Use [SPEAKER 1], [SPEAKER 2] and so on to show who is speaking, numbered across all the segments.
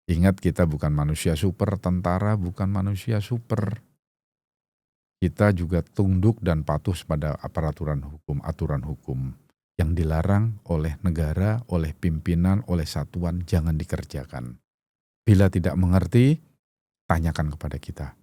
[SPEAKER 1] Ingat kita bukan manusia super, tentara bukan manusia super. Kita juga tunduk dan patuh pada peraturan hukum, aturan hukum. Yang dilarang oleh negara, oleh pimpinan, oleh satuan jangan dikerjakan. Bila tidak mengerti, tanyakan kepada kita.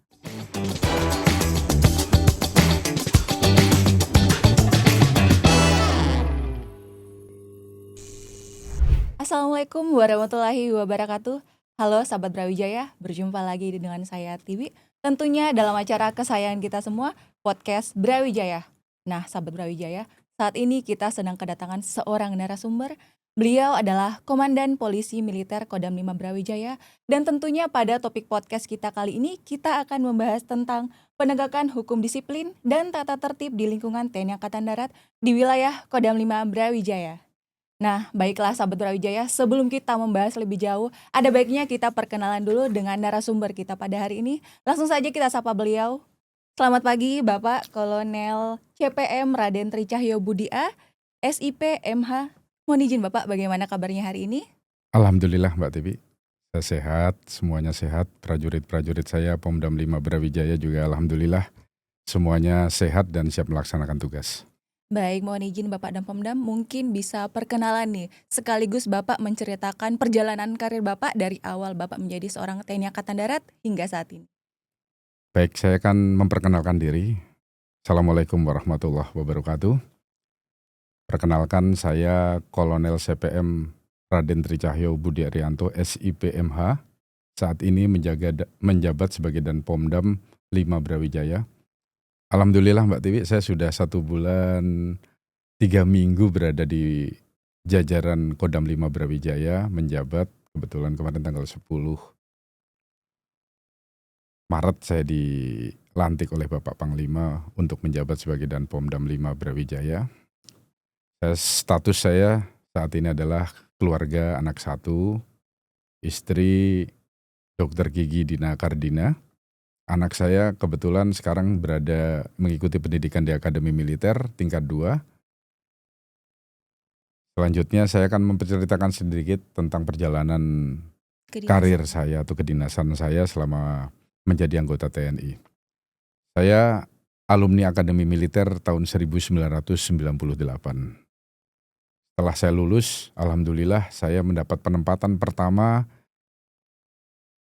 [SPEAKER 2] Assalamualaikum warahmatullahi wabarakatuh. Halo sahabat Brawijaya, berjumpa lagi dengan saya Tiwi. Tentunya dalam acara kesayangan kita semua, podcast Brawijaya. Nah sahabat Brawijaya, saat ini kita sedang kedatangan seorang narasumber. Beliau adalah Komandan Polisi Militer Kodam 5 Brawijaya. Dan tentunya pada topik podcast kita kali ini, kita akan membahas tentang penegakan hukum disiplin dan tata tertib di lingkungan TNI Angkatan Darat di wilayah Kodam 5 Brawijaya. Nah, baiklah sahabat Brawijaya, sebelum kita membahas lebih jauh, ada baiknya kita perkenalan dulu dengan narasumber kita pada hari ini. Langsung saja kita sapa beliau. Selamat pagi Bapak Kolonel CPM Raden Tri Cahyo Budia, SIP MH. Mohon izin Bapak, bagaimana kabarnya hari ini?
[SPEAKER 1] Alhamdulillah Mbak Tibi, saya sehat, semuanya sehat. Prajurit-prajurit saya Pomdam 5 Brawijaya juga alhamdulillah semuanya sehat dan siap melaksanakan tugas.
[SPEAKER 2] Baik, mohon izin Bapak dan Pomdam, mungkin bisa perkenalan nih, sekaligus Bapak menceritakan perjalanan karir Bapak dari awal Bapak menjadi seorang TNI Angkatan Darat hingga saat ini.
[SPEAKER 1] Baik, saya akan memperkenalkan diri. Assalamualaikum warahmatullahi wabarakatuh. Perkenalkan saya Kolonel CPM Raden Tri Cahyo Budi Arianto SIP MH. Saat ini menjabat sebagai Danpomdam 5 Brawijaya. Alhamdulillah Mbak Tiwi, saya sudah 1 bulan 3 minggu berada di jajaran Kodam 5 Brawijaya menjabat. Kebetulan kemarin tanggal 10 Maret saya dilantik oleh Bapak Panglima untuk menjabat sebagai Danpomdam 5 Brawijaya. Status saya saat ini adalah keluarga anak 1, istri Dr. Gigi Dina Kardina. Anak saya kebetulan sekarang berada mengikuti pendidikan di Akademi Militer tingkat 2. Selanjutnya saya akan memperceritakan sedikit tentang perjalanan karir saya atau kedinasan saya selama menjadi anggota TNI. Saya alumni Akademi Militer tahun 1998. Setelah saya lulus, alhamdulillah saya mendapat penempatan pertama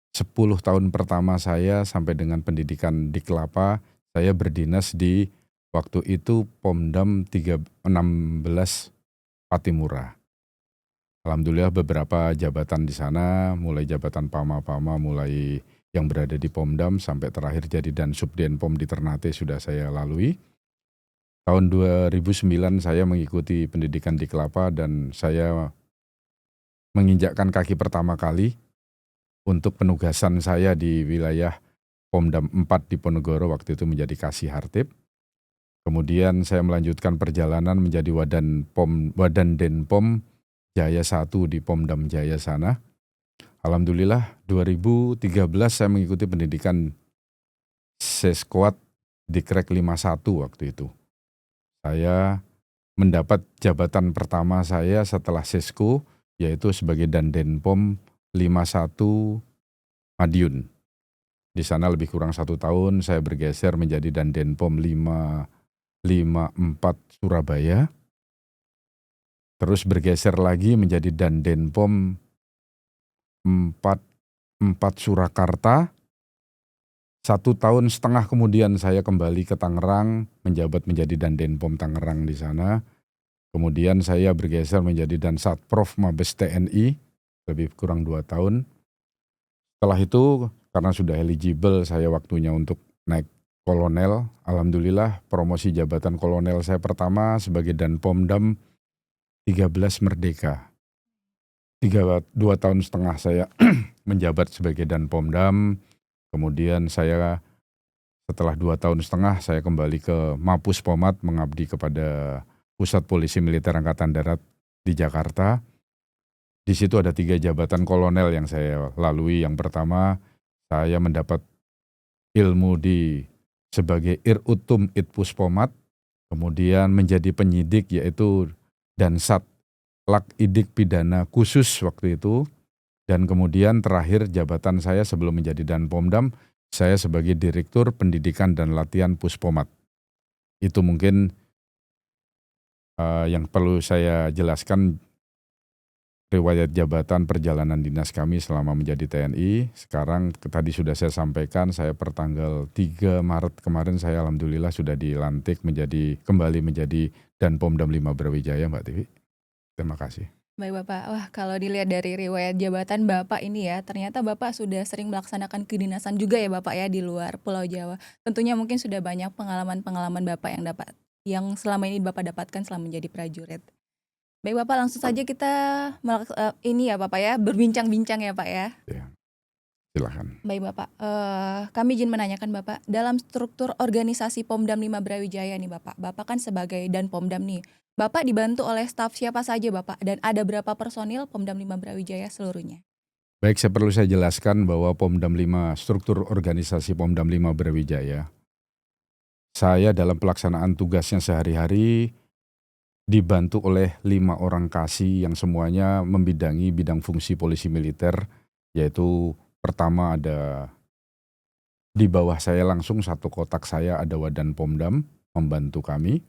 [SPEAKER 1] 10 tahun pertama saya sampai dengan pendidikan di Kelapa, saya berdinas di waktu itu Pomdam 16 Patimura. Alhamdulillah beberapa jabatan di sana, mulai jabatan Pama-Pama, mulai yang berada di Pomdam sampai terakhir jadi Dansubdenpom di Ternate sudah saya lalui. Tahun 2009 saya mengikuti pendidikan di Kelapa dan saya menginjakkan kaki pertama kali untuk penugasan saya di wilayah Pomdam 4 di Ponegoro waktu itu menjadi Kasih Hartib. Kemudian saya melanjutkan perjalanan menjadi Wadan Denpom Jaya 1 di Pomdam Jaya sana. Alhamdulillah 2013 saya mengikuti pendidikan Sesquad Dikrek 51 waktu itu. Saya mendapat jabatan pertama saya setelah Sesko yaitu sebagai Dandenpom 51 Madiun. Di sana lebih kurang 1 tahun saya bergeser menjadi Dandenpom 554 Surabaya. Terus bergeser lagi menjadi Dandenpom 44 Surakarta. 1,5 tahun kemudian saya kembali ke Tangerang menjabat menjadi Dandenpom Tangerang di sana. Kemudian saya bergeser menjadi Dansatprov Mabes TNI lebih kurang 2 tahun. Setelah itu karena sudah eligible saya waktunya untuk naik kolonel. Alhamdulillah promosi jabatan kolonel saya pertama sebagai Danpomdam 13 Merdeka. 2,5 tahun saya menjabat sebagai Danpomdam. Kemudian saya setelah 2,5 tahun saya kembali ke Mapus Pomat mengabdi kepada Pusat Polisi Militer Angkatan Darat di Jakarta. Di situ ada 3 jabatan kolonel yang saya lalui. Yang pertama, saya mendapat ilmu sebagai Irutum Itpus Pomat, kemudian menjadi penyidik yaitu Dansat Lak Idik Pidana Khusus waktu itu. Dan kemudian terakhir jabatan saya sebelum menjadi Danpomdam, saya sebagai Direktur Pendidikan dan Latihan Puspomat. Itu mungkin yang perlu saya jelaskan riwayat jabatan perjalanan dinas kami selama menjadi TNI. Sekarang tadi sudah saya sampaikan, saya pertanggal 3 Maret kemarin saya alhamdulillah sudah dilantik kembali menjadi Danpomdam 5 Brawijaya, Mbak Tivi. Terima kasih.
[SPEAKER 2] Baik Bapak, wah kalau dilihat dari riwayat jabatan Bapak ini ya, ternyata Bapak sudah sering melaksanakan kedinasan juga ya Bapak ya di luar Pulau Jawa. Tentunya mungkin sudah banyak pengalaman-pengalaman Bapak yang selama ini Bapak dapatkan selama menjadi prajurit. Baik Bapak, langsung saja kita ini ya Bapak ya, berbincang-bincang ya Pak ya.
[SPEAKER 1] Ya, silakan.
[SPEAKER 2] Baik Bapak, kami izin menanyakan Bapak, dalam struktur organisasi Pomdam 5 Brawijaya nih Bapak kan sebagai Danpomdam nih, Bapak dibantu oleh staf siapa saja Bapak, dan ada berapa personil Pomdam 5 Brawijaya seluruhnya?
[SPEAKER 1] Baik, perlu saya jelaskan bahwa Pomdam 5, struktur organisasi Pomdam 5 Brawijaya, saya dalam pelaksanaan tugasnya sehari-hari dibantu oleh 5 orang kasih yang semuanya membidangi bidang fungsi polisi militer, yaitu pertama ada di bawah saya langsung satu kotak saya ada Wadan Pomdam membantu kami.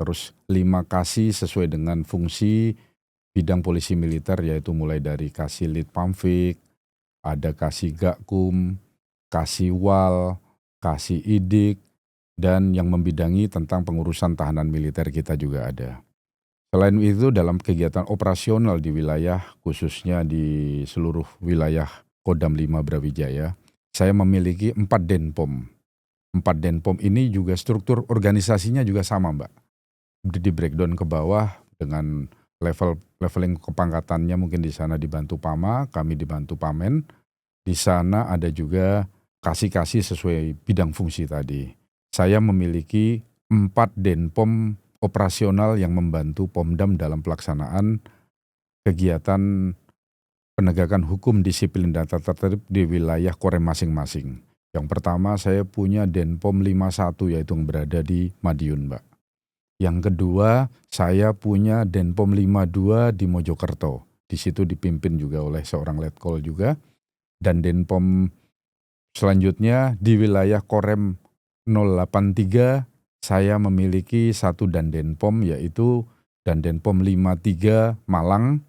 [SPEAKER 1] Terus 5 kasih sesuai dengan fungsi bidang polisi militer, yaitu mulai dari kasih Lit Pamfik, ada kasih Gakum, kasih Wal, kasih Idik, dan yang membidangi tentang pengurusan tahanan militer kita juga ada. Selain itu dalam kegiatan operasional di wilayah, khususnya di seluruh wilayah Kodam 5 Brawijaya, saya memiliki 4 Denpom. 4 Denpom ini juga struktur organisasinya juga sama Mbak. Di breakdown ke bawah dengan leveling kepangkatannya, mungkin di sana dibantu Pama, kami dibantu Pamen. Di sana ada juga kasih-kasih sesuai bidang fungsi tadi. Saya memiliki 4 Denpom operasional yang membantu Pomdam dalam pelaksanaan kegiatan penegakan hukum disiplin dan tata tertib di wilayah Korem masing-masing. Yang pertama saya punya Denpom 51 yaitu yang berada di Madiun Mbak. Yang kedua saya punya Denpom 52 di Mojokerto. Di situ dipimpin juga oleh seorang letkol juga. Dan Denpom selanjutnya di wilayah Korem 083 saya memiliki satu Dandenpom yaitu Dandenpom 53 Malang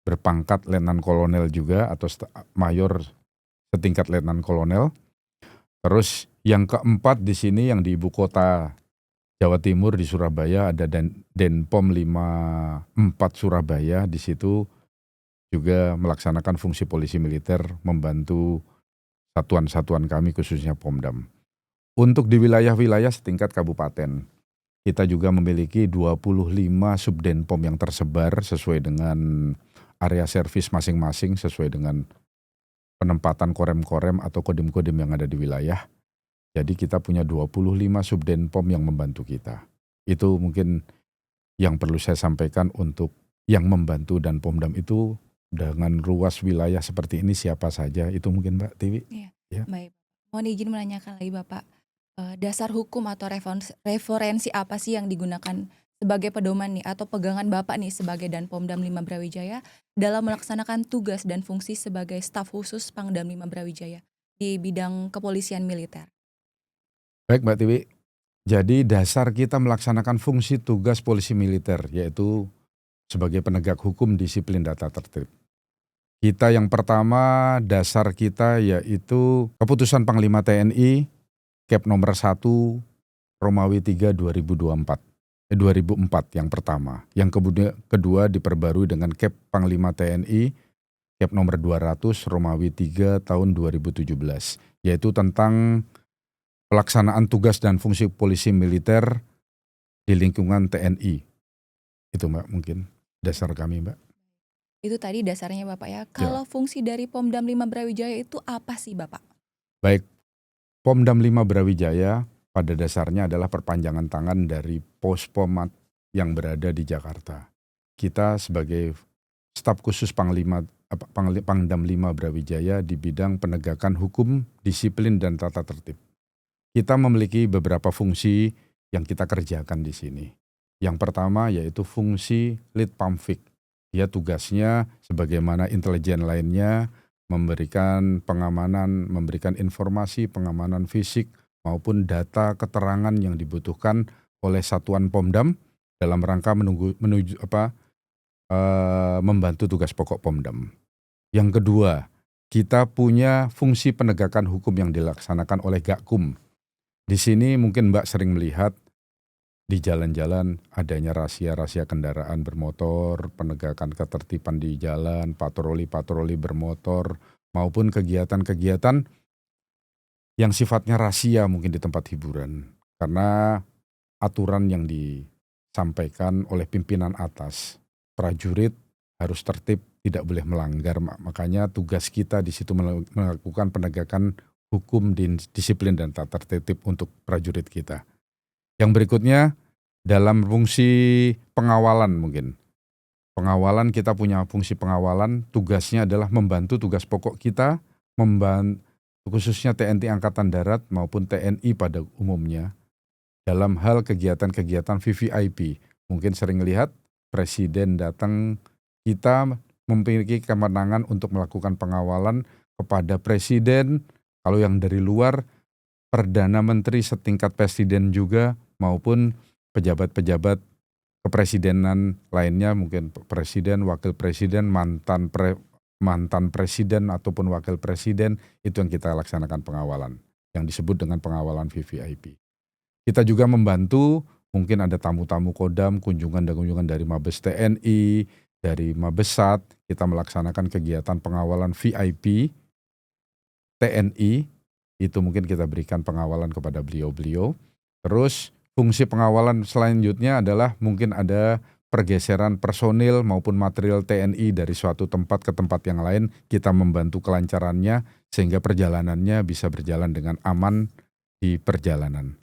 [SPEAKER 1] berpangkat Letnan Kolonel juga atau mayor setingkat Letnan Kolonel. Terus yang keempat di sini yang di ibu kota Jawa Timur di Surabaya ada Denpom 54 Surabaya, di situ juga melaksanakan fungsi polisi militer membantu satuan-satuan kami khususnya Pomdam. Untuk di wilayah-wilayah setingkat kabupaten, kita juga memiliki 25 subdenpom yang tersebar sesuai dengan area servis masing-masing, sesuai dengan penempatan korem-korem atau kodim-kodim yang ada di wilayah. Jadi kita punya 25 subdenpom yang membantu kita. Itu mungkin yang perlu saya sampaikan untuk yang membantu dan Pomdam itu dengan luas wilayah seperti ini siapa saja, itu mungkin Mbak Tiwi.
[SPEAKER 2] Iya,
[SPEAKER 1] Ya.
[SPEAKER 2] baik. Mohon izin menanyakan lagi Bapak, dasar hukum atau referensi apa sih yang digunakan sebagai pedoman nih atau pegangan Bapak nih sebagai Danpomdam 5 Brawijaya dalam melaksanakan tugas dan fungsi sebagai staf khusus Pangdam 5 Brawijaya di bidang kepolisian militer?
[SPEAKER 1] Baik Mbak Tiwi, jadi dasar kita melaksanakan fungsi tugas polisi militer yaitu sebagai penegak hukum disiplin tata tertib. Kita yang pertama dasar kita yaitu Keputusan Panglima TNI Kep nomor 1 Romawi 3 2024. 2004 yang pertama. Yang kedua diperbarui dengan Kep Panglima TNI Kep nomor 200 Romawi 3 tahun 2017. Yaitu tentang pelaksanaan tugas dan fungsi polisi militer di lingkungan TNI. Itu Mbak mungkin dasar kami Mbak.
[SPEAKER 2] Itu tadi dasarnya Bapak ya. Kalau fungsi dari Pomdam 5 Brawijaya itu apa sih Bapak?
[SPEAKER 1] Baik, Pomdam 5 Brawijaya pada dasarnya adalah perpanjangan tangan dari Pospomat yang berada di Jakarta. Kita sebagai staf khusus Pangdam 5 Brawijaya di bidang penegakan hukum, disiplin dan tata tertib. Kita memiliki beberapa fungsi yang kita kerjakan di sini. Yang pertama yaitu fungsi Lit Pamfik. Dia tugasnya sebagaimana intelijen lainnya memberikan pengamanan, memberikan informasi, pengamanan fisik maupun data keterangan yang dibutuhkan oleh satuan Pomdam dalam rangka membantu tugas pokok Pomdam. Yang kedua, kita punya fungsi penegakan hukum yang dilaksanakan oleh Gakum. Di sini mungkin Mbak sering melihat di jalan-jalan adanya razia-razia kendaraan bermotor, penegakan ketertiban di jalan, patroli-patroli bermotor, maupun kegiatan-kegiatan yang sifatnya razia mungkin di tempat hiburan. Karena aturan yang disampaikan oleh pimpinan atas, prajurit harus tertib, tidak boleh melanggar. Makanya tugas kita di situ melakukan penegakan hukum, disiplin dan tata tertib untuk prajurit kita. Yang berikutnya dalam fungsi pengawalan mungkin. Pengawalan, kita punya fungsi pengawalan, tugasnya adalah membantu tugas pokok kita, khususnya TNI Angkatan Darat maupun TNI pada umumnya, dalam hal kegiatan-kegiatan VVIP. Mungkin sering lihat Presiden datang, kita memiliki kewenangan untuk melakukan pengawalan kepada Presiden, kalau yang dari luar, Perdana Menteri setingkat Presiden juga, maupun pejabat-pejabat kepresidenan lainnya, mungkin Presiden, Wakil Presiden, mantan Presiden ataupun Wakil Presiden, itu yang kita laksanakan pengawalan, yang disebut dengan pengawalan VVIP. Kita juga membantu, mungkin ada tamu-tamu Kodam, kunjungan dari Mabes TNI, dari Mabesat, kita melaksanakan kegiatan pengawalan VIP TNI, itu mungkin kita berikan pengawalan kepada beliau-beliau. Terus fungsi pengawalan selanjutnya adalah mungkin ada pergeseran personil maupun material TNI dari suatu tempat ke tempat yang lain, kita membantu kelancarannya sehingga perjalanannya bisa berjalan dengan aman di perjalanan.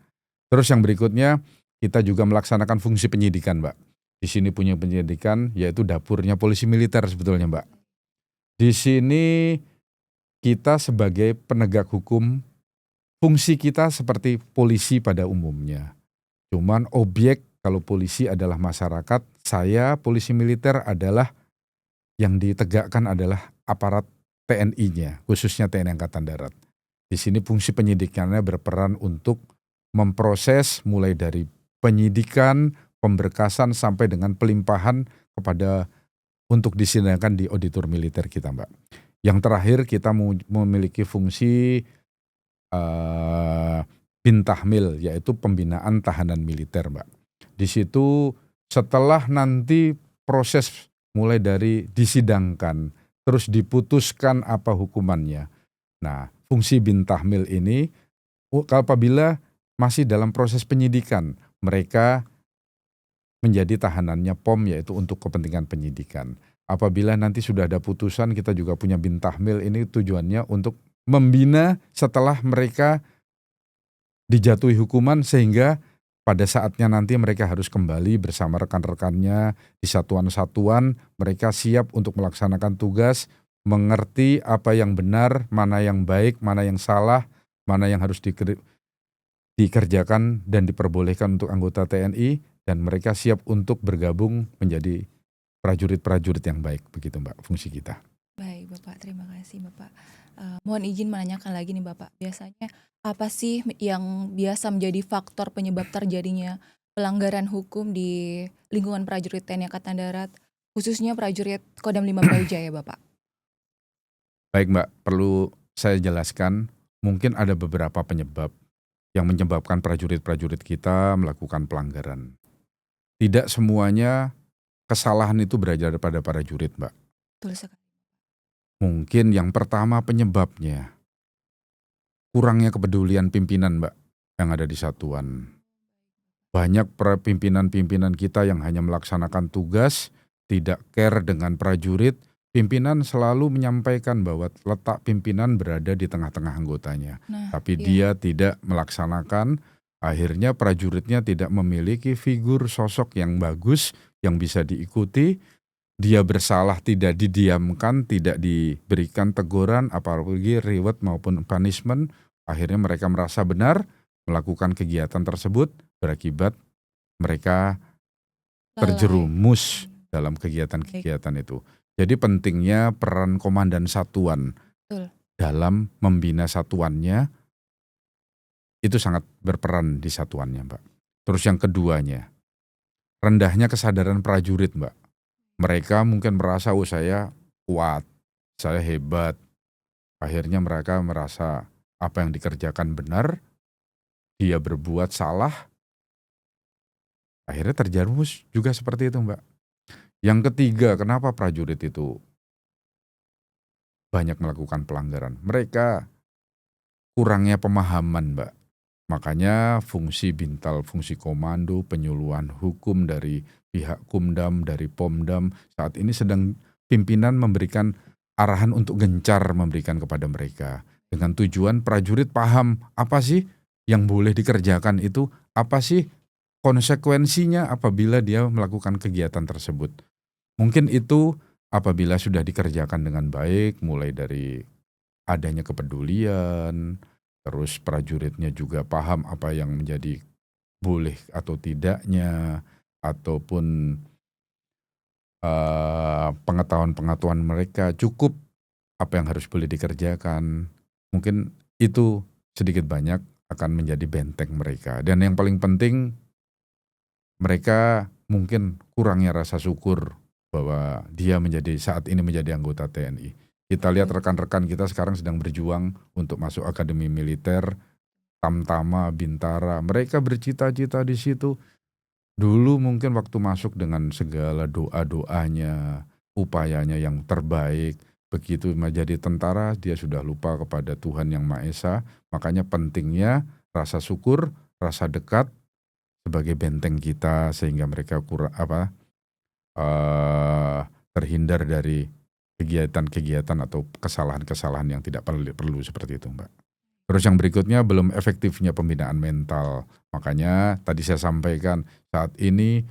[SPEAKER 1] Terus yang berikutnya, kita juga melaksanakan fungsi penyidikan, Mbak. Di sini punya penyidikan, yaitu dapurnya polisi militer sebetulnya, Mbak. Di sini kita sebagai penegak hukum, fungsi kita seperti polisi pada umumnya. Cuman objek kalau polisi adalah masyarakat, saya polisi militer adalah yang ditegakkan adalah aparat TNI-nya, khususnya TNI Angkatan Darat. Di sini fungsi penyidikannya berperan untuk memproses mulai dari penyidikan, pemberkasan sampai dengan pelimpahan kepada untuk disidangkan di auditor militer kita, Mbak. Yang terakhir kita memiliki fungsi Bintahmil, yaitu pembinaan tahanan militer, Mbak. Di situ setelah nanti proses mulai dari disidangkan, terus diputuskan apa hukumannya. Nah, fungsi Bintahmil ini apabila masih dalam proses penyidikan, mereka menjadi tahanannya POM, yaitu untuk kepentingan penyidikan. Apabila nanti sudah ada putusan, kita juga punya Bintahmil, ini tujuannya untuk membina setelah mereka dijatuhi hukuman, sehingga pada saatnya nanti mereka harus kembali bersama rekan-rekannya di satuan-satuan, mereka siap untuk melaksanakan tugas, mengerti apa yang benar, mana yang baik, mana yang salah, mana yang harus dikerjakan dan diperbolehkan untuk anggota TNI, dan mereka siap untuk bergabung menjadi prajurit-prajurit yang baik. Begitu, Mbak, fungsi kita.
[SPEAKER 2] Baik Bapak, terima kasih Bapak. Mohon izin menanyakan lagi nih Bapak, biasanya apa sih yang biasa menjadi faktor penyebab terjadinya pelanggaran hukum di lingkungan prajurit TNI Angkatan Darat, khususnya prajurit Kodam 5 Brawijaya Bapak?
[SPEAKER 1] Baik, Mbak, perlu saya jelaskan, mungkin ada beberapa penyebab yang menyebabkan prajurit-prajurit kita melakukan pelanggaran. Tidak semuanya kesalahan itu berada pada prajurit, Mbak.
[SPEAKER 2] Betul sekali.
[SPEAKER 1] Mungkin yang pertama penyebabnya kurangnya kepedulian pimpinan, Mbak, yang ada di satuan. Banyak pimpinan-pimpinan kita yang hanya melaksanakan tugas, tidak care dengan prajurit. Pimpinan selalu menyampaikan bahwa letak pimpinan berada di tengah-tengah anggotanya. Tapi dia tidak melaksanakan, akhirnya prajuritnya tidak memiliki figur sosok yang bagus, yang bisa diikuti. Dia bersalah tidak didiamkan, tidak diberikan teguran, apalagi reward maupun punishment. Akhirnya mereka merasa benar melakukan kegiatan tersebut, berakibat mereka terjerumus dalam
[SPEAKER 2] Baik,
[SPEAKER 1] kegiatan-kegiatan itu. Jadi pentingnya peran komandan satuan
[SPEAKER 2] betul.
[SPEAKER 1] dalam membina satuannya itu sangat berperan di satuannya, Mbak. Terus yang keduanya, rendahnya kesadaran prajurit, Mbak. Mereka mungkin merasa, oh saya kuat, saya hebat. Akhirnya mereka merasa apa yang dikerjakan benar, dia berbuat salah, akhirnya terjerumus juga seperti itu, Mbak. Yang ketiga, kenapa prajurit itu banyak melakukan pelanggaran? Mereka kurangnya pemahaman, Mbak. Makanya fungsi bintal, fungsi komando, penyuluhan hukum dari pihak Kumdam, dari Pomdam, saat ini sedang pimpinan memberikan arahan untuk gencar memberikan kepada mereka. Dengan tujuan prajurit paham apa sih yang boleh dikerjakan itu, apa sih konsekuensinya apabila dia melakukan kegiatan tersebut. Mungkin itu apabila sudah dikerjakan dengan baik, mulai dari adanya kepedulian, terus prajuritnya juga paham apa yang menjadi boleh atau tidaknya, ataupun pengetahuan-pengetahuan mereka cukup apa yang harus boleh dikerjakan. Mungkin itu sedikit banyak akan menjadi benteng mereka. Dan yang paling penting, mereka mungkin kurangnya rasa syukur bahwa dia saat ini menjadi anggota TNI. Kita lihat
[SPEAKER 2] Betul.
[SPEAKER 1] rekan-rekan kita sekarang sedang berjuang untuk masuk akademi militer, Tamtama, Bintara. Mereka bercita-cita di situ. Dulu mungkin waktu masuk dengan segala doa-doanya, upayanya yang terbaik. Begitu menjadi tentara, dia sudah lupa kepada Tuhan Yang Maha Esa. Makanya pentingnya rasa syukur, rasa dekat sebagai benteng kita sehingga mereka eh, terhindar dari kegiatan-kegiatan atau kesalahan-kesalahan yang tidak perlu seperti itu, Mbak. Terus yang berikutnya belum efektifnya pembinaan mental. Makanya tadi saya sampaikan saat ini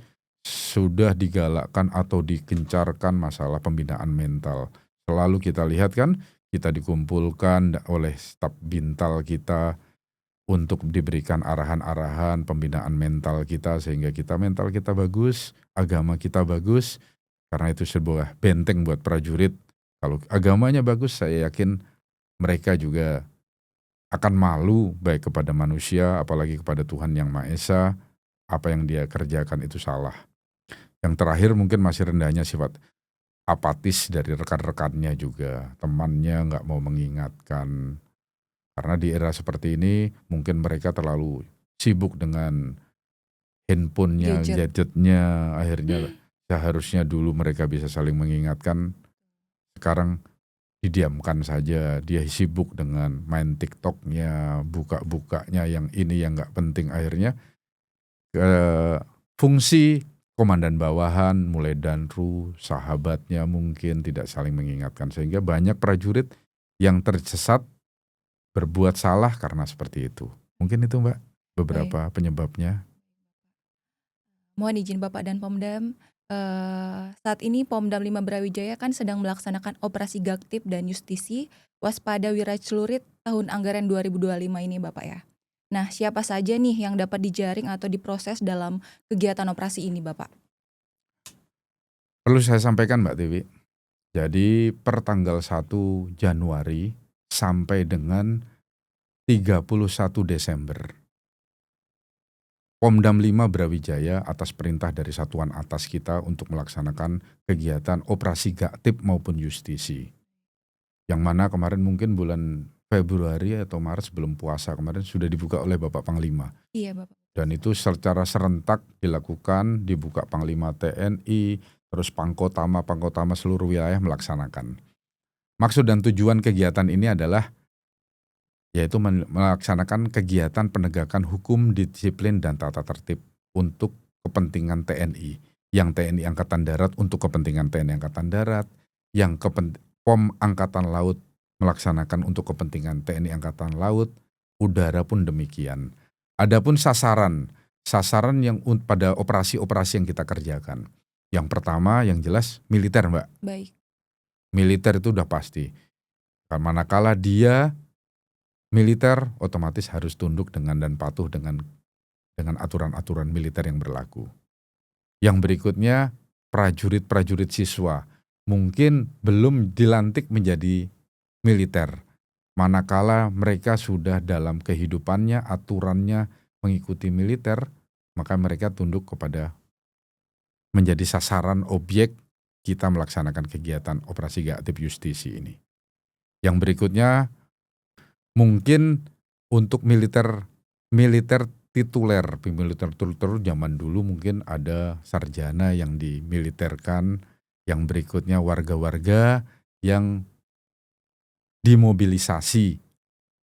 [SPEAKER 1] sudah digalakkan atau digencarkan masalah pembinaan mental. Selalu kita lihat kan, kita dikumpulkan oleh staf bintal kita untuk diberikan arahan-arahan pembinaan mental kita sehingga mental kita bagus, agama kita bagus. Karena itu sebuah benteng buat prajurit. Kalau agamanya bagus, saya yakin mereka juga akan malu baik kepada manusia, apalagi kepada Tuhan Yang Maha Esa, apa yang dia kerjakan itu salah. Yang terakhir mungkin masih rendahnya sifat apatis dari rekan-rekannya juga, temannya nggak mau mengingatkan. Karena di era seperti ini mungkin mereka terlalu sibuk dengan handphonenya,
[SPEAKER 2] Gadget.
[SPEAKER 1] gadgetnya, akhirnya seharusnya dulu mereka bisa saling mengingatkan, sekarang didiamkan saja, dia sibuk dengan main TikToknya, buka-bukanya yang ini yang nggak penting, akhirnya fungsi komandan bawahan mulai danru, sahabatnya mungkin tidak saling mengingatkan sehingga banyak prajurit yang tersesat berbuat salah karena seperti itu. Mungkin itu, Mbak,
[SPEAKER 2] Baik.
[SPEAKER 1] beberapa penyebabnya.
[SPEAKER 2] Mohon izin Bapak dan Pomdam, saat ini Pomdam 5 Brawijaya kan sedang melaksanakan operasi Gaktip dan Justisi Waspada Wiracelurit tahun anggaran 2025 ini Bapak ya. Nah, siapa saja nih yang dapat dijaring atau diproses dalam kegiatan operasi ini Bapak?
[SPEAKER 1] Perlu saya sampaikan, Mbak Tiwi, jadi per tanggal 1 Januari sampai dengan 31 Desember, Pomdam 5 Brawijaya atas perintah dari satuan atas kita untuk melaksanakan kegiatan operasi Gaktip maupun Justisi. Yang mana kemarin mungkin bulan Februari atau Maret sebelum puasa kemarin sudah dibuka oleh Bapak Panglima.
[SPEAKER 2] Iya Bapak.
[SPEAKER 1] Dan itu secara serentak dilakukan, dibuka Panglima TNI, terus Pangkotama seluruh wilayah melaksanakan. Maksud dan tujuan kegiatan ini adalah yaitu melaksanakan kegiatan penegakan hukum, disiplin, dan tata tertib untuk kepentingan TNI. Yang TNI Angkatan Darat untuk kepentingan TNI Angkatan Darat, yang POM Angkatan Laut melaksanakan untuk kepentingan TNI Angkatan Laut, udara pun demikian. Adapun sasaran yang pada operasi-operasi yang kita kerjakan. Yang pertama yang jelas militer, Mbak.
[SPEAKER 2] Baik.
[SPEAKER 1] Militer itu udah pasti. Manakala dia militer otomatis harus tunduk dengan dan patuh dengan aturan-aturan militer yang berlaku. Yang berikutnya prajurit-prajurit siswa mungkin belum dilantik menjadi militer. Manakala mereka sudah dalam kehidupannya, aturannya mengikuti militer, maka mereka tunduk kepada menjadi sasaran objek kita melaksanakan kegiatan operasi Gaktip Justisi ini. Yang berikutnya mungkin untuk militer tituler zaman dulu mungkin ada sarjana yang dimiliterkan, yang berikutnya warga-warga yang dimobilisasi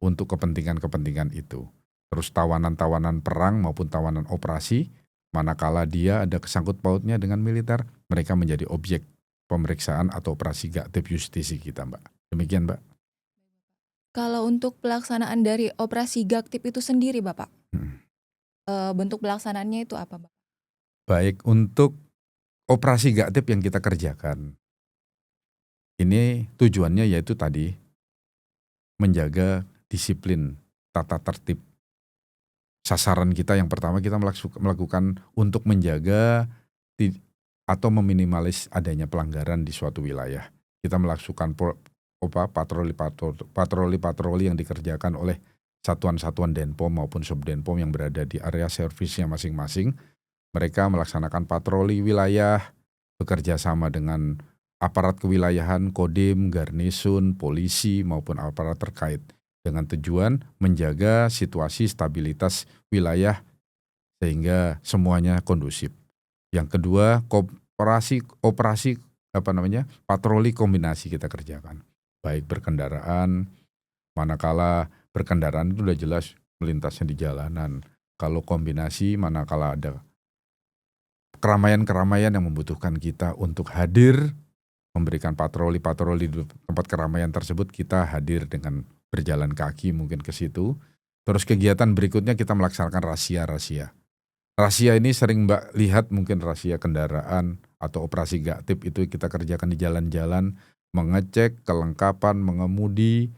[SPEAKER 1] untuk kepentingan-kepentingan itu. Terus tawanan-tawanan perang maupun tawanan operasi, manakala dia ada kesangkut pautnya dengan militer, mereka menjadi objek pemeriksaan atau operasi Gaktip Justisi kita, Mbak. Demikian, Mbak.
[SPEAKER 2] Kalau untuk pelaksanaan dari operasi Gaktip itu sendiri, Bapak, bentuk pelaksanaannya itu apa, Bapak?
[SPEAKER 1] Baik, untuk operasi Gaktip yang kita kerjakan, ini tujuannya yaitu tadi menjaga disiplin, tata tertib. Sasaran kita yang pertama kita melakukan untuk menjaga atau meminimalis adanya pelanggaran di suatu wilayah. Kita melakukan patroli yang dikerjakan oleh satuan-satuan Denpom maupun Subdenpom yang berada di area servisnya masing-masing. Mereka melaksanakan patroli wilayah, bekerja sama dengan aparat kewilayahan, Kodim, Garnisun, polisi maupun aparat terkait dengan tujuan menjaga situasi stabilitas wilayah sehingga semuanya kondusif. Yang kedua, operasi patroli kombinasi kita kerjakan. Baik berkendaraan, manakala berkendaraan itu sudah jelas melintasnya di jalanan. Kalau kombinasi, manakala ada keramaian-keramaian yang membutuhkan kita untuk hadir, memberikan patroli-patroli di tempat keramaian tersebut, kita hadir dengan berjalan kaki mungkin ke situ. Terus kegiatan berikutnya kita melaksanakan razia-razia. Razia ini sering Mbak lihat mungkin razia kendaraan atau operasi Gaktip itu kita kerjakan di jalan-jalan, mengecek kelengkapan mengemudi,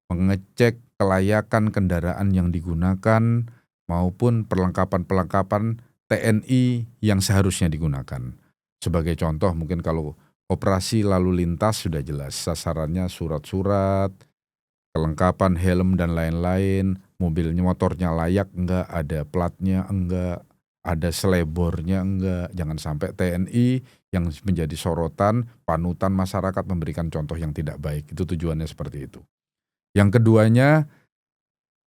[SPEAKER 1] mengecek kelayakan kendaraan yang digunakan maupun perlengkapan-perlengkapan TNI yang seharusnya digunakan. Sebagai contoh mungkin kalau operasi lalu lintas sudah jelas sasarannya surat-surat, kelengkapan helm dan lain-lain, mobilnya motornya layak enggak, ada platnya enggak, ada selebornya enggak, jangan sampai TNI yang menjadi sorotan, panutan masyarakat memberikan contoh yang tidak baik, itu tujuannya seperti itu. Yang keduanya,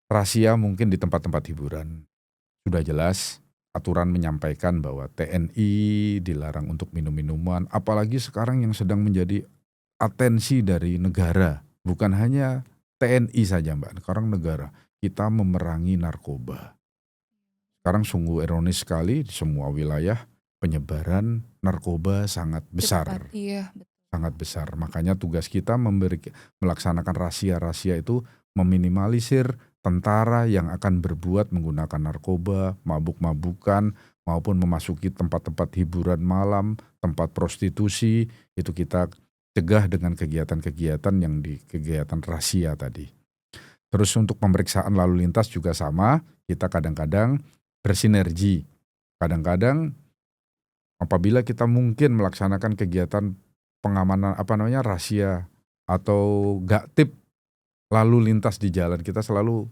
[SPEAKER 1] razia mungkin di tempat-tempat hiburan. Sudah jelas aturan menyampaikan bahwa TNI dilarang untuk minum-minuman, apalagi sekarang yang sedang menjadi atensi dari negara, bukan hanya TNI saja Mbak, sekarang negara, kita memerangi narkoba. Sekarang sungguh ironis sekali di semua wilayah penyebaran narkoba sangat besar.
[SPEAKER 2] Iya, betul.
[SPEAKER 1] Sangat besar, makanya tugas kita melaksanakan razia-razia itu meminimalisir tentara yang akan berbuat menggunakan narkoba, mabuk-mabukan, maupun memasuki tempat-tempat hiburan malam, tempat prostitusi, itu kita cegah dengan kegiatan-kegiatan yang di kegiatan razia tadi. Terus untuk pemeriksaan lalu lintas juga sama, kita kadang-kadang bersinergi. Kadang-kadang apabila kita mungkin melaksanakan kegiatan pengamanan razia atau Gaktip lalu lintas di jalan, kita selalu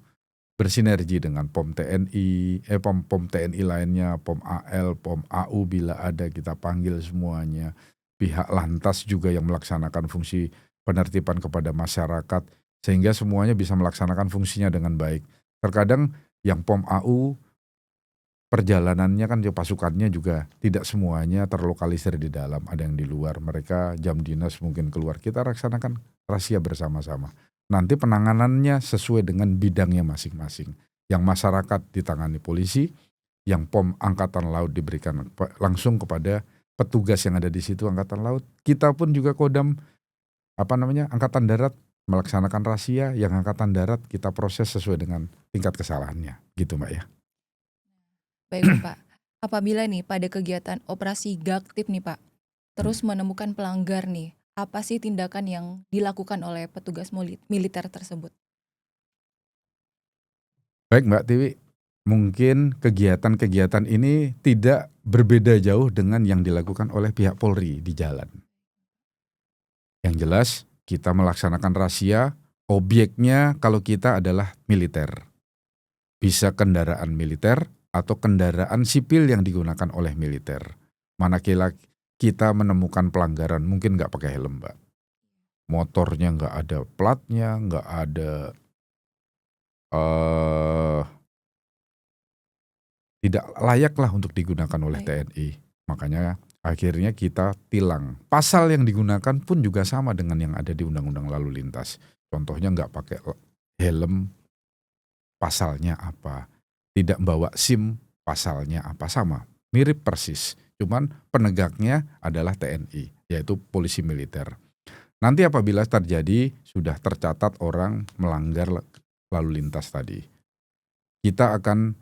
[SPEAKER 1] bersinergi dengan POM TNI, POM TNI lainnya, POM AL, POM AU bila ada kita panggil semuanya. Pihak lantas juga yang melaksanakan fungsi penertiban kepada masyarakat sehingga semuanya bisa melaksanakan fungsinya dengan baik. Terkadang yang POM AU perjalanannya kan pasukannya juga tidak semuanya terlokalisir di dalam, ada yang di luar, mereka jam dinas mungkin keluar, kita laksanakan razia bersama-sama. Nanti penanganannya sesuai dengan bidangnya masing-masing. Yang masyarakat ditangani polisi, yang POM Angkatan Laut diberikan langsung kepada petugas yang ada di situ Angkatan Laut. Kita pun juga Kodam Angkatan Darat melaksanakan razia, yang Angkatan Darat kita proses sesuai dengan tingkat kesalahannya, gitu Mbak ya.
[SPEAKER 2] Baik Bapak, apabila nih pada kegiatan operasi Gaktip nih Pak, terus menemukan pelanggar nih, apa sih tindakan yang dilakukan oleh petugas militer tersebut?
[SPEAKER 1] Baik Mbak Tiwi, mungkin kegiatan-kegiatan ini tidak berbeda jauh dengan yang dilakukan oleh pihak Polri di jalan. Yang jelas kita melaksanakan razia, objeknya kalau kita adalah militer. Bisa kendaraan militer atau kendaraan sipil yang digunakan oleh militer. Manakala kita menemukan pelanggaran mungkin nggak pakai helm, Mbak. Motornya nggak ada platnya, nggak ada eh tidak layaklah untuk digunakan oleh
[SPEAKER 2] Baik.
[SPEAKER 1] TNI. Makanya akhirnya kita tilang. Pasal yang digunakan pun juga sama dengan yang ada di Undang-Undang Lalu Lintas. Contohnya nggak pakai helm, pasalnya apa. Tidak bawa SIM, pasalnya apa. Sama, mirip persis. Cuman penegaknya adalah TNI, yaitu polisi militer. Nanti apabila terjadi sudah tercatat orang melanggar lalu lintas tadi, kita akan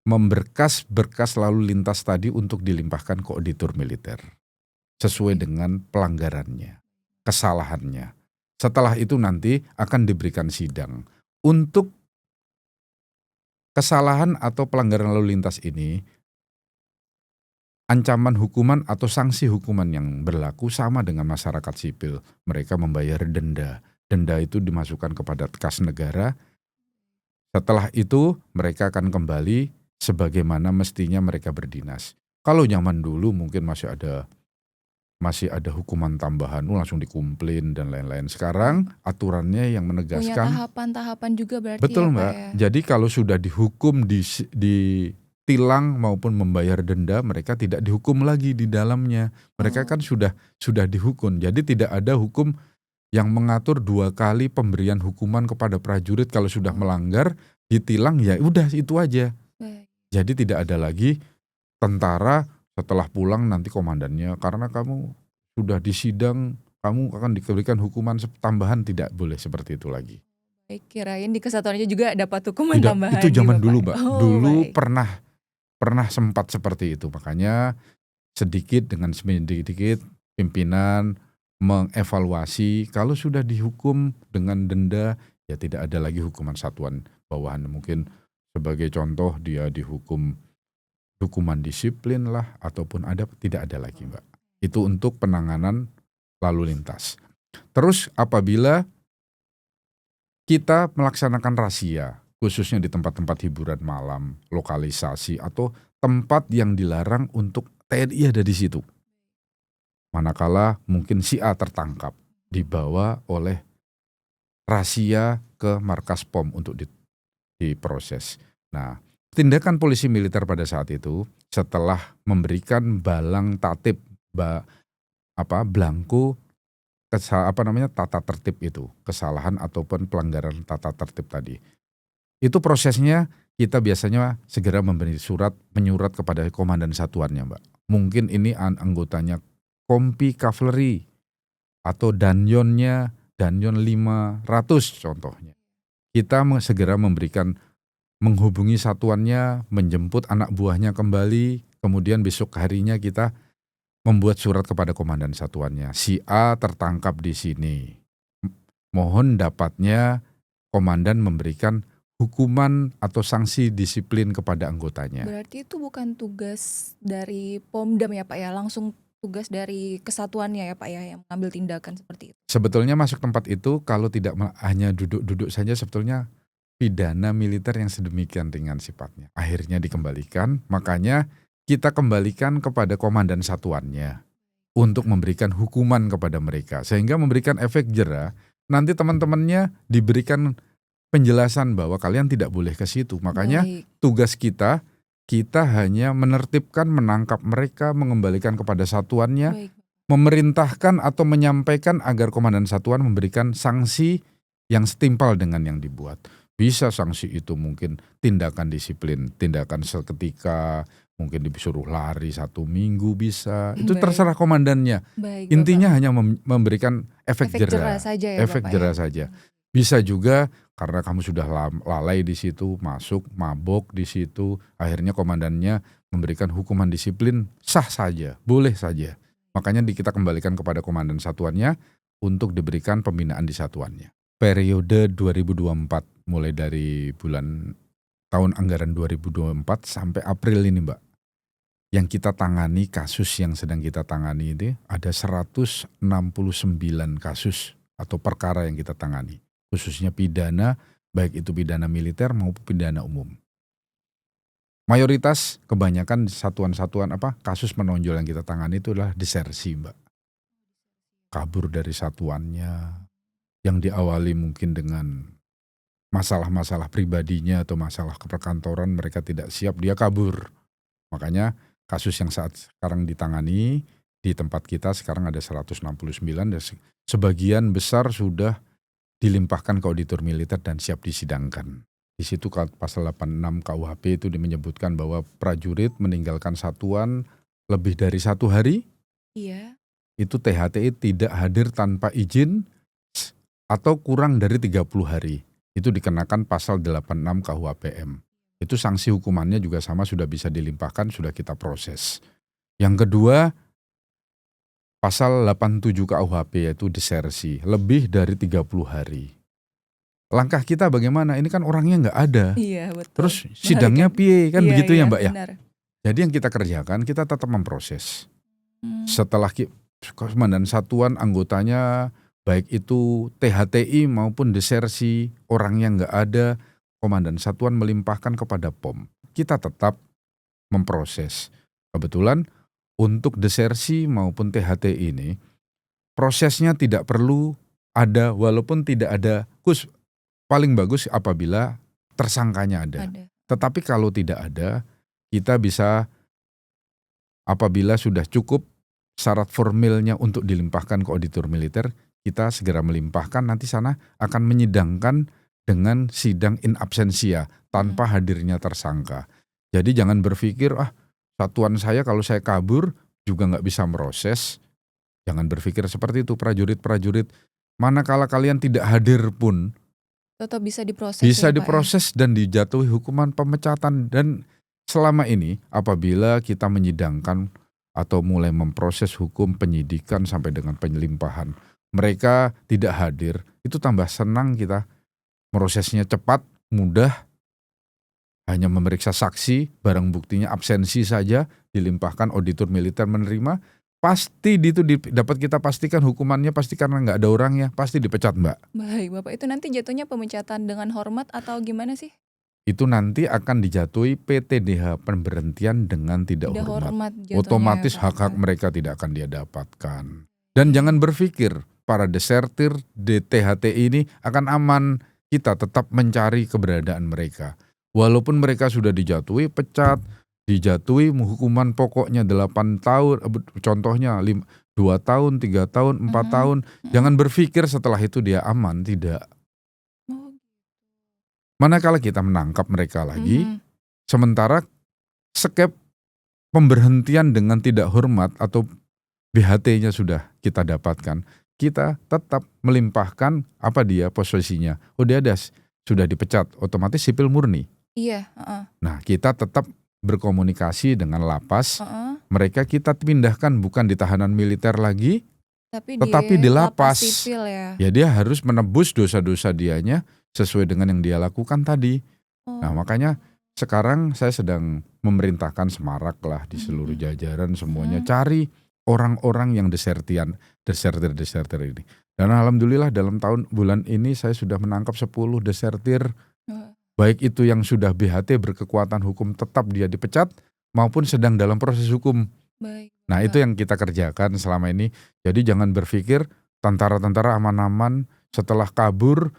[SPEAKER 1] memberkas lalu lintas tadi untuk dilimpahkan ke auditor militer sesuai
[SPEAKER 2] Oke.
[SPEAKER 1] dengan pelanggarannya, kesalahannya. Setelah itu nanti akan diberikan sidang. Untuk kesalahan atau pelanggaran lalu lintas ini, ancaman hukuman atau sanksi hukuman yang berlaku sama dengan masyarakat sipil. Mereka membayar denda. Denda itu dimasukkan kepada kas negara. Setelah itu mereka akan kembali sebagaimana mestinya mereka berdinas. Kalau zaman dulu mungkin masih ada hukuman tambahan, langsung dikumplin dan lain-lain. Sekarang aturannya yang
[SPEAKER 2] Punya
[SPEAKER 1] menegaskan,
[SPEAKER 2] tahapan-tahapan juga berarti ya
[SPEAKER 1] betul
[SPEAKER 2] Pak
[SPEAKER 1] Mbak.
[SPEAKER 2] ya?
[SPEAKER 1] Jadi kalau sudah dihukum ditilang maupun membayar denda, mereka tidak dihukum lagi di dalamnya. Mereka
[SPEAKER 2] Oh,
[SPEAKER 1] kan sudah dihukum. Jadi tidak ada hukum yang mengatur 2 kali pemberian hukuman kepada prajurit kalau sudah
[SPEAKER 2] oh,
[SPEAKER 1] melanggar, ditilang ya udah itu aja.
[SPEAKER 2] baik.
[SPEAKER 1] Jadi tidak ada lagi tentara setelah pulang nanti komandannya karena kamu sudah disidang, kamu akan diberikan hukuman tambahan, tidak boleh seperti itu lagi.
[SPEAKER 2] Baik, kirain di kesatuan aja juga dapat hukuman
[SPEAKER 1] Tidak, itu
[SPEAKER 2] tambahan gitu
[SPEAKER 1] zaman
[SPEAKER 2] Pak.
[SPEAKER 1] dulu Mbak.
[SPEAKER 2] Oh,
[SPEAKER 1] Dulu
[SPEAKER 2] baik.
[SPEAKER 1] pernah sempat seperti itu. Makanya sedikit demi sedikit pimpinan mengevaluasi kalau sudah dihukum dengan denda ya tidak ada lagi hukuman satuan bawahan. Mungkin sebagai contoh dia dihukum hukuman disiplin lah ataupun tidak ada lagi Mbak. Itu untuk penanganan lalu lintas. Terus apabila kita melaksanakan razia khususnya di tempat-tempat hiburan malam, lokalisasi atau tempat yang dilarang untuk TNI ada di situ. Manakala mungkin si A tertangkap, dibawa oleh razia ke markas POM untuk diproses. Nah, tindakan polisi militer pada saat itu setelah memberikan balang tatip, belangko tata tertib itu, kesalahan ataupun pelanggaran tata tertib tadi. Itu prosesnya kita biasanya segera memberi menyurat kepada komandan satuannya, Mbak. Mungkin ini anggotanya Kompi Kavaleri atau Danyon 500 contohnya. Kita segera menghubungi satuannya, menjemput anak buahnya kembali, kemudian besok harinya kita membuat surat kepada komandan satuannya. Si A tertangkap di sini. Mohon dapatnya komandan memberikan hukuman atau sanksi disiplin kepada anggotanya.
[SPEAKER 2] Berarti itu bukan tugas dari Pomdam ya Pak ya, langsung tugas dari kesatuannya ya Pak ya yang mengambil tindakan seperti itu.
[SPEAKER 1] Sebetulnya masuk tempat itu kalau tidak hanya duduk-duduk saja sebetulnya pidana militer yang sedemikian ringan sifatnya. Akhirnya dikembalikan, makanya kita kembalikan kepada komandan satuannya untuk memberikan hukuman kepada mereka. Sehingga memberikan efek jera, nanti teman-temannya diberikan penjelasan bahwa kalian tidak boleh ke situ. Makanya
[SPEAKER 2] Baik.
[SPEAKER 1] tugas kita hanya menertibkan, menangkap mereka, mengembalikan kepada satuannya,
[SPEAKER 2] Baik.
[SPEAKER 1] memerintahkan atau menyampaikan agar komandan satuan memberikan sanksi yang setimpal dengan yang dibuat. Bisa sanksi itu mungkin tindakan disiplin, tindakan seketika, mungkin disuruh lari 1 minggu bisa. Itu
[SPEAKER 2] Baik.
[SPEAKER 1] terserah komandannya.
[SPEAKER 2] Baik,
[SPEAKER 1] Intinya
[SPEAKER 2] Bapak.
[SPEAKER 1] hanya memberikan efek
[SPEAKER 2] Efek
[SPEAKER 1] jera.
[SPEAKER 2] jera saja ya
[SPEAKER 1] Efek
[SPEAKER 2] Bapak
[SPEAKER 1] jera
[SPEAKER 2] ya.
[SPEAKER 1] saja. Bisa juga karena kamu sudah lalai di situ, masuk, mabok di situ, akhirnya komandannya memberikan hukuman disiplin, sah saja, boleh saja. Makanya kita kembalikan kepada komandan satuannya untuk diberikan pembinaan di satuannya. Periode 2024 mulai dari bulan tahun anggaran 2024 sampai April ini Mbak, yang kita tangani, kasus yang sedang kita tangani ini ada 169 kasus atau perkara yang kita tangani. Khususnya pidana, baik itu pidana militer maupun pidana umum. Mayoritas kebanyakan satuan-satuan kasus menonjol yang kita tangani itu adalah desersi Mbak. Kabur dari satuannya, yang diawali mungkin dengan masalah-masalah pribadinya atau masalah keperkantoran, mereka tidak siap, dia kabur. Makanya kasus yang saat sekarang ditangani di tempat kita sekarang ada 169 dan sebagian besar sudah dilimpahkan ke auditor militer dan siap disidangkan. Di situ pasal 86 KUHP itu menyebutkan bahwa prajurit meninggalkan satuan lebih dari 1 hari,
[SPEAKER 2] Iya.
[SPEAKER 1] itu THTI tidak hadir tanpa izin atau kurang dari 30 hari. Itu dikenakan pasal 86 KUHPM. Itu sanksi hukumannya juga sama, sudah bisa dilimpahkan, sudah kita proses. Yang kedua, pasal 87 KUHP yaitu desersi, lebih dari 30 hari. Langkah kita bagaimana? Ini kan orangnya nggak ada.
[SPEAKER 2] Iya, betul.
[SPEAKER 1] Terus sidangnya piye kan,
[SPEAKER 2] Iya,
[SPEAKER 1] begitu
[SPEAKER 2] iya,
[SPEAKER 1] ya Mbak ya.
[SPEAKER 2] benar.
[SPEAKER 1] Jadi yang kita kerjakan, kita tetap memproses. Setelah komandan satuan anggotanya baik itu THTI maupun desersi, orangnya nggak ada, komandan satuan melimpahkan kepada POM. Kita tetap memproses. Kebetulan untuk desersi maupun THTI ini prosesnya tidak perlu ada, walaupun tidak ada paling bagus apabila tersangkanya ada. Tetapi kalau tidak ada, kita bisa apabila sudah cukup syarat formilnya untuk dilimpahkan ke auditor militer, kita segera melimpahkan, nanti sana akan menyidangkan dengan sidang in absentia tanpa hadirnya tersangka. Jadi jangan berpikir, satuan saya kalau saya kabur juga nggak bisa meroses. Jangan berpikir seperti itu, prajurit-prajurit. Manakala kalian tidak hadir pun,
[SPEAKER 2] tetap bisa diproses.
[SPEAKER 1] Bisa
[SPEAKER 2] ya,
[SPEAKER 1] diproses dan dijatuhi hukuman pemecatan. Dan selama ini apabila kita menyidangkan atau mulai memproses hukum penyidikan sampai dengan penyelimpahan, mereka tidak hadir, itu tambah senang kita. Prosesnya cepat, mudah, hanya memeriksa saksi, barang buktinya absensi saja, dilimpahkan auditor militer menerima, pasti itu dapat kita pastikan hukumannya pasti karena nggak ada orangnya, pasti dipecat Mbak.
[SPEAKER 2] Baik Bapak, itu nanti jatuhnya pemecatan dengan hormat atau gimana sih?
[SPEAKER 1] Itu nanti akan dijatuhi PTDH, pemberhentian dengan tidak hormat. Otomatis hak-hak mereka tidak akan dia dapatkan. Dan jangan berpikir para desertir THTI ini akan aman, kita tetap mencari keberadaan mereka. Walaupun mereka sudah dijatuhi pecat, dijatuhi hukuman pokoknya 8 tahun, contohnya 2 tahun, 3 tahun, 4 tahun. Jangan berpikir setelah itu dia aman, tidak. Manakala kita menangkap mereka lagi, sementara skep pemberhentian dengan tidak hormat atau BHT-nya sudah kita dapatkan, kita tetap melimpahkan dia posisinya. Dia sudah dipecat, otomatis sipil murni.
[SPEAKER 2] Iya.
[SPEAKER 1] Nah, kita tetap berkomunikasi dengan lapas, mereka kita pindahkan bukan di tahanan militer lagi, tetapi di lapas.
[SPEAKER 2] Sipil ya.
[SPEAKER 1] Ya dia harus menebus dosa-dosa dianya sesuai dengan yang dia lakukan tadi. Nah makanya sekarang saya sedang memerintahkan semarak lah di seluruh jajaran semuanya, cari orang-orang yang desertir ini. Dan alhamdulillah dalam bulan ini saya sudah menangkap 10 desertir. Baik itu yang sudah BHT berkekuatan hukum tetap dia dipecat maupun sedang dalam proses hukum.
[SPEAKER 2] Baik.
[SPEAKER 1] Nah itu yang kita kerjakan selama ini. Jadi jangan berpikir tentara-tentara aman-aman setelah kabur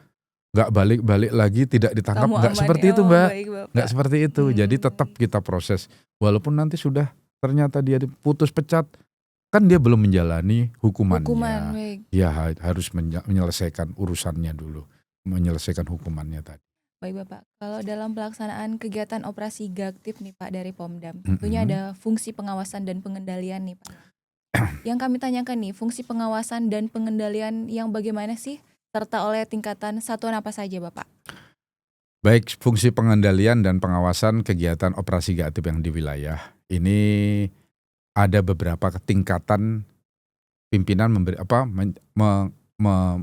[SPEAKER 1] nggak balik-balik lagi tidak ditangkap. Nggak seperti itu Mbak. Nggak seperti itu. Jadi tetap kita proses. Walaupun nanti sudah ternyata dia diputus pecat, kan dia belum menjalani hukumannya. Dia harus menyelesaikan urusannya dulu. Menyelesaikan hukumannya tadi.
[SPEAKER 2] Baik Bapak, kalau dalam pelaksanaan kegiatan operasi Gaktif nih Pak dari Pomdam, tentunya ada fungsi pengawasan dan pengendalian nih Pak. Yang kami tanyakan nih, fungsi pengawasan dan pengendalian yang bagaimana sih? Serta oleh tingkatan satuan apa saja Bapak?
[SPEAKER 1] Baik, fungsi pengendalian dan pengawasan kegiatan operasi Gaktif yang di wilayah. Ini ada beberapa tingkatan pimpinan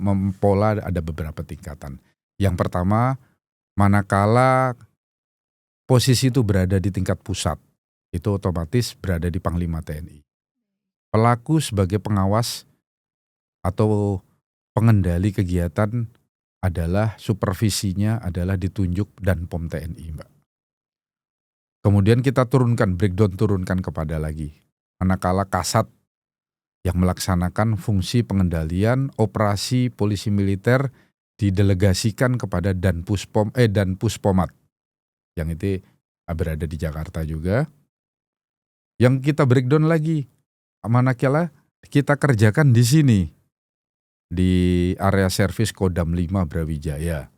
[SPEAKER 1] mempola ada beberapa tingkatan. Yang pertama, manakala posisi itu berada di tingkat pusat, itu otomatis berada di Panglima TNI. Pelaku sebagai pengawas atau pengendali kegiatan adalah supervisinya adalah ditunjuk Danpom TNI, Mbak. Kemudian kita turunkan kepada lagi. Manakala Kasat yang melaksanakan fungsi pengendalian operasi polisi militer didelegasikan kepada Danpuspomat yang itu berada di Jakarta juga. Yang kita breakdown lagi, manakala kita kerjakan di sini di area servis Kodam 5 Brawijaya.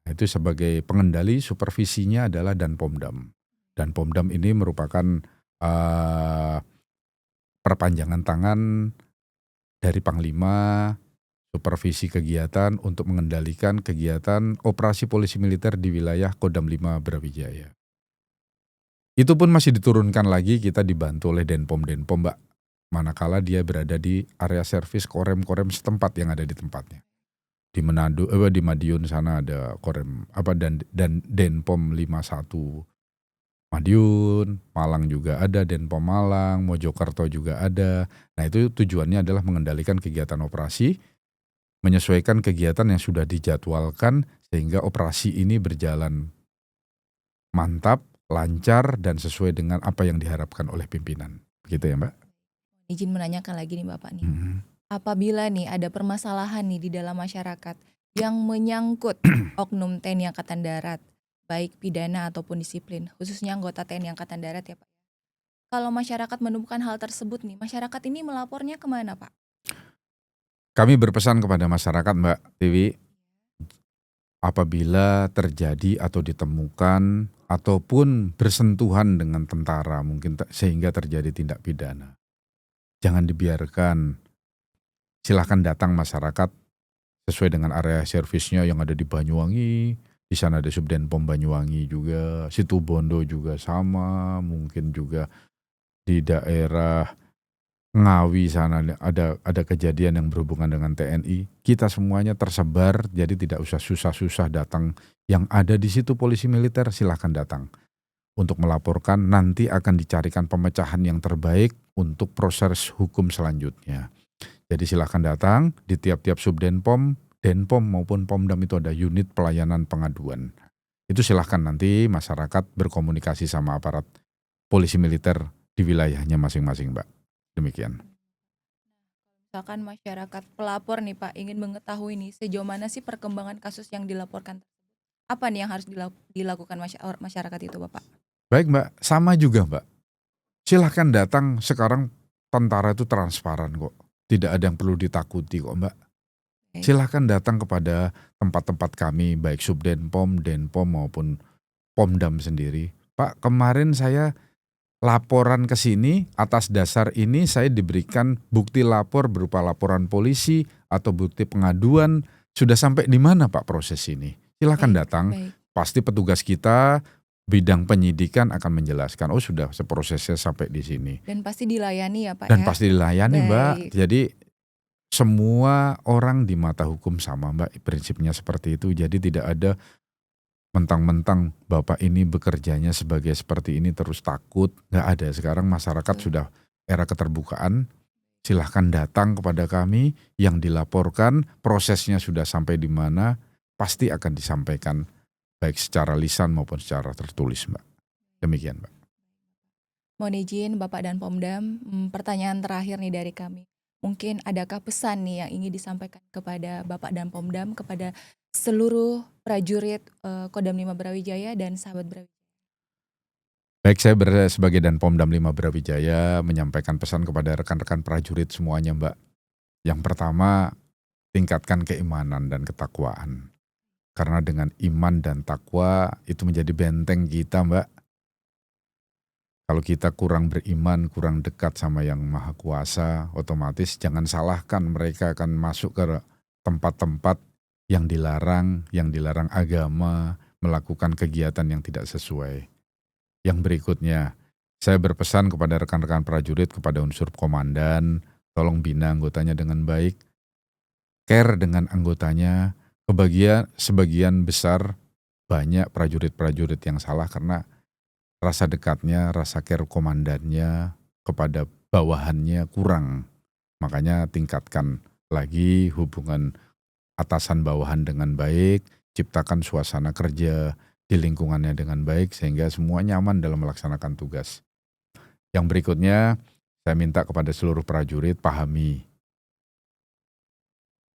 [SPEAKER 1] Itu sebagai pengendali supervisinya adalah Danpomdam. Danpomdam ini merupakan perpanjangan tangan dari Panglima, supervisi kegiatan untuk mengendalikan kegiatan operasi polisi militer di wilayah Kodam 5 Brawijaya. Itu pun masih diturunkan lagi, kita dibantu oleh Denpom, Mbak. Manakala dia berada di area servis korem-korem setempat yang ada di tempatnya. Di Manado, di Madiun sana ada korem dan Denpom 51 Madiun, Malang juga ada, Denpom Malang, Mojokerto juga ada. Nah itu tujuannya adalah mengendalikan kegiatan operasi, menyesuaikan kegiatan yang sudah dijadwalkan sehingga operasi ini berjalan mantap, lancar, dan sesuai dengan apa yang diharapkan oleh pimpinan. Begitu ya Mbak?
[SPEAKER 2] Izin menanyakan lagi nih Bapak nih. Apabila nih ada permasalahan nih di dalam masyarakat yang menyangkut oknum TNI Angkatan Darat, baik pidana ataupun disiplin, khususnya anggota TNI Angkatan Darat ya Pak. Kalau masyarakat menemukan hal tersebut nih, masyarakat ini melapornya kemana Pak?
[SPEAKER 1] Kami berpesan kepada masyarakat Mbak Tiwi, apabila terjadi atau ditemukan ataupun bersentuhan dengan tentara mungkin sehingga terjadi tindak pidana, jangan dibiarkan, silahkan datang masyarakat sesuai dengan area servisnya yang ada di Banyuwangi. Di sana ada Subdenpom Banyuwangi juga, Situbondo juga sama, mungkin juga di daerah Ngawi sana ada kejadian yang berhubungan dengan TNI. Kita semuanya tersebar, jadi tidak usah susah-susah datang. Yang ada di situ polisi militer silahkan datang untuk melaporkan. Nanti akan dicarikan pemecahan yang terbaik untuk proses hukum selanjutnya. Jadi silahkan datang di tiap-tiap Subdenpom, Denpom maupun Pomdam itu ada unit pelayanan pengaduan. Itu silahkan nanti masyarakat berkomunikasi sama aparat polisi militer di wilayahnya masing-masing Mbak. Demikian.
[SPEAKER 2] Misalkan masyarakat pelapor nih Pak ingin mengetahui nih sejauh mana sih perkembangan kasus yang dilaporkan. Apa nih yang harus dilakukan masyarakat itu Bapak?
[SPEAKER 1] Baik Mbak, sama juga Mbak. Silahkan datang, sekarang tentara itu transparan kok. Tidak ada yang perlu ditakuti kok Mbak. Silahkan datang kepada tempat-tempat kami, baik Subdenpom, Denpom maupun Pomdam sendiri. Pak, kemarin saya laporan ke sini, atas dasar ini saya diberikan bukti lapor berupa laporan polisi atau bukti pengaduan. Sudah sampai di mana Pak proses ini? Silahkan datang, pasti petugas kita bidang penyidikan akan menjelaskan, oh sudah prosesnya sampai di sini.
[SPEAKER 2] Dan pasti dilayani ya Pak.
[SPEAKER 1] Dan pasti dilayani Mbak, jadi semua orang di mata hukum sama Mbak, prinsipnya seperti itu. Jadi tidak ada mentang-mentang Bapak ini bekerjanya sebagai seperti ini terus takut, nggak ada. Sekarang masyarakat sudah era keterbukaan, silahkan datang kepada kami, yang dilaporkan prosesnya sudah sampai di mana, pasti akan disampaikan baik secara lisan maupun secara tertulis Mbak. Demikian Mbak.
[SPEAKER 2] Mohon izin Bapak dan Pomdam, pertanyaan terakhir nih dari kami. Mungkin adakah pesan nih yang ingin disampaikan kepada Bapak dan Pomdam, kepada seluruh prajurit Kodam 5 Brawijaya dan sahabat Brawijaya?
[SPEAKER 1] Baik, saya sebagai Danpomdam 5 Brawijaya menyampaikan pesan kepada rekan-rekan prajurit semuanya Mbak. Yang pertama, tingkatkan keimanan dan ketakwaan. Karena dengan iman dan takwa itu menjadi benteng kita Mbak. Kalau kita kurang beriman, kurang dekat sama yang maha kuasa, otomatis jangan salahkan mereka akan masuk ke tempat-tempat yang dilarang agama, melakukan kegiatan yang tidak sesuai. Yang berikutnya, saya berpesan kepada rekan-rekan prajurit, kepada unsur komandan, tolong bina anggotanya dengan baik, care dengan anggotanya, sebagian besar banyak prajurit-prajurit yang salah karena rasa dekatnya, rasa care komandannya kepada bawahannya kurang. Makanya tingkatkan lagi hubungan atasan bawahan dengan baik, ciptakan suasana kerja di lingkungannya dengan baik sehingga semua nyaman dalam melaksanakan tugas. Yang berikutnya, saya minta kepada seluruh prajurit pahami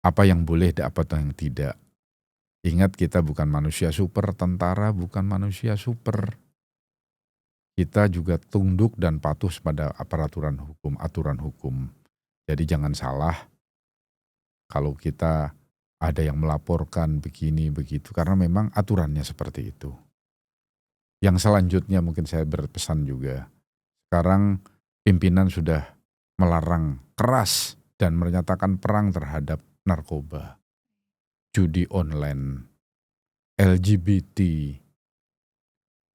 [SPEAKER 1] apa yang boleh dan apa yang tidak. Ingat kita bukan manusia super, tentara bukan manusia super. Kita juga tunduk dan patuh pada peraturan hukum, aturan hukum. Jadi jangan salah kalau kita ada yang melaporkan begini begitu karena memang aturannya seperti itu. Yang selanjutnya mungkin saya berpesan juga. Sekarang pimpinan sudah melarang keras dan menyatakan perang terhadap narkoba, judi online, LGBT,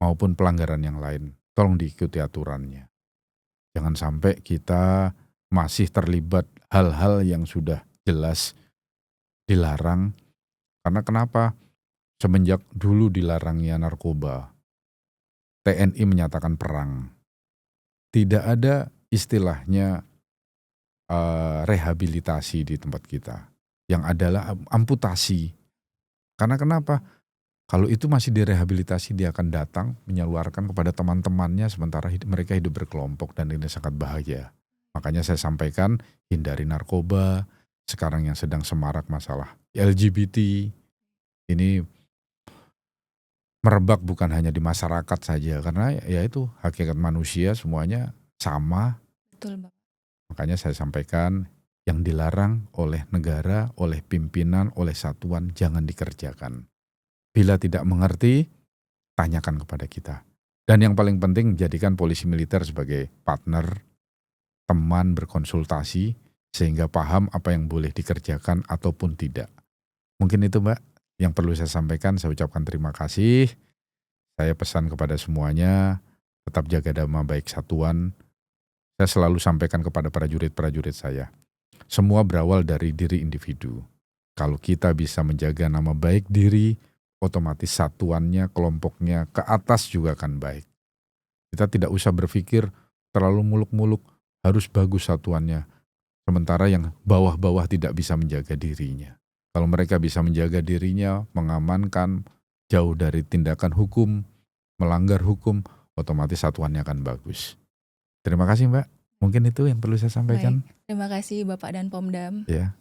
[SPEAKER 1] maupun pelanggaran yang lain. Tolong diikuti aturannya. Jangan sampai kita masih terlibat hal-hal yang sudah jelas dilarang. Karena kenapa? Semenjak dulu dilarangnya narkoba, TNI menyatakan perang. Tidak ada istilahnya rehabilitasi di tempat kita. Yang adalah amputasi. Karena kenapa? Kalau itu masih direhabilitasi, dia akan datang menyeluarkan kepada teman-temannya sementara mereka hidup berkelompok dan ini sangat bahaya. Makanya saya sampaikan hindari narkoba, sekarang yang sedang semarak masalah LGBT, ini merebak bukan hanya di masyarakat saja karena ya itu hakikat manusia semuanya sama.
[SPEAKER 2] Betul, Bapak.
[SPEAKER 1] Makanya saya sampaikan yang dilarang oleh negara, oleh pimpinan, oleh satuan jangan dikerjakan. Bila tidak mengerti, tanyakan kepada kita. Dan yang paling penting jadikan polisi militer sebagai partner, teman berkonsultasi sehingga paham apa yang boleh dikerjakan ataupun tidak. Mungkin itu Mbak yang perlu saya sampaikan. Saya ucapkan terima kasih. Saya pesan kepada semuanya tetap jaga nama baik satuan. Saya selalu sampaikan kepada prajurit-prajurit saya. Semua berawal dari diri individu. Kalau kita bisa menjaga nama baik diri, otomatis satuannya, kelompoknya, ke atas juga akan baik. Kita tidak usah berpikir terlalu muluk-muluk, harus bagus satuannya. Sementara yang bawah-bawah tidak bisa menjaga dirinya. Kalau mereka bisa menjaga dirinya, mengamankan, jauh dari tindakan hukum, melanggar hukum, otomatis satuannya akan bagus. Terima kasih Mbak. Mungkin itu yang perlu saya sampaikan.
[SPEAKER 2] Baik, terima kasih Bapak dan Pomdam.
[SPEAKER 1] Ya.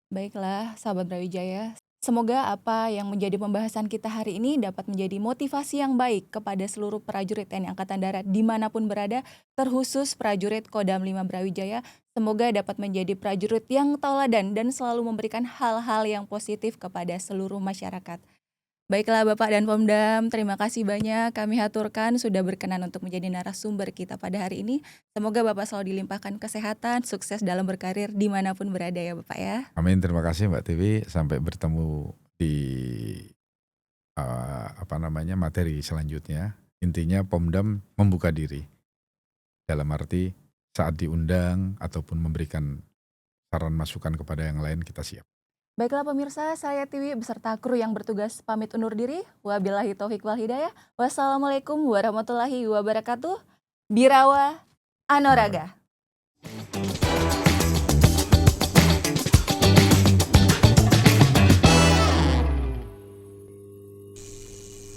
[SPEAKER 2] Baiklah, sahabat Brawijaya. Semoga apa yang menjadi pembahasan kita hari ini dapat menjadi motivasi yang baik kepada seluruh prajurit TNI Angkatan Darat dimanapun berada, terkhusus prajurit Kodam 5 Brawijaya. Semoga dapat menjadi prajurit yang tauladan dan selalu memberikan hal-hal yang positif kepada seluruh masyarakat. Baiklah Bapak dan Pomdam, terima kasih banyak kami haturkan sudah berkenan untuk menjadi narasumber kita pada hari ini. Semoga Bapak selalu dilimpahkan kesehatan, sukses dalam berkarir dimanapun berada ya Bapak ya.
[SPEAKER 1] Amin, terima kasih Mbak Tiwi. Sampai bertemu di materi selanjutnya. Intinya Pomdam membuka diri. Dalam arti saat diundang ataupun memberikan saran masukan kepada yang lain kita siap.
[SPEAKER 2] Baiklah pemirsa, saya Tiwi beserta kru yang bertugas pamit undur diri. Wabillahi taufik wal hidayah. Wassalamualaikum warahmatullahi wabarakatuh. Birawa Anoraga.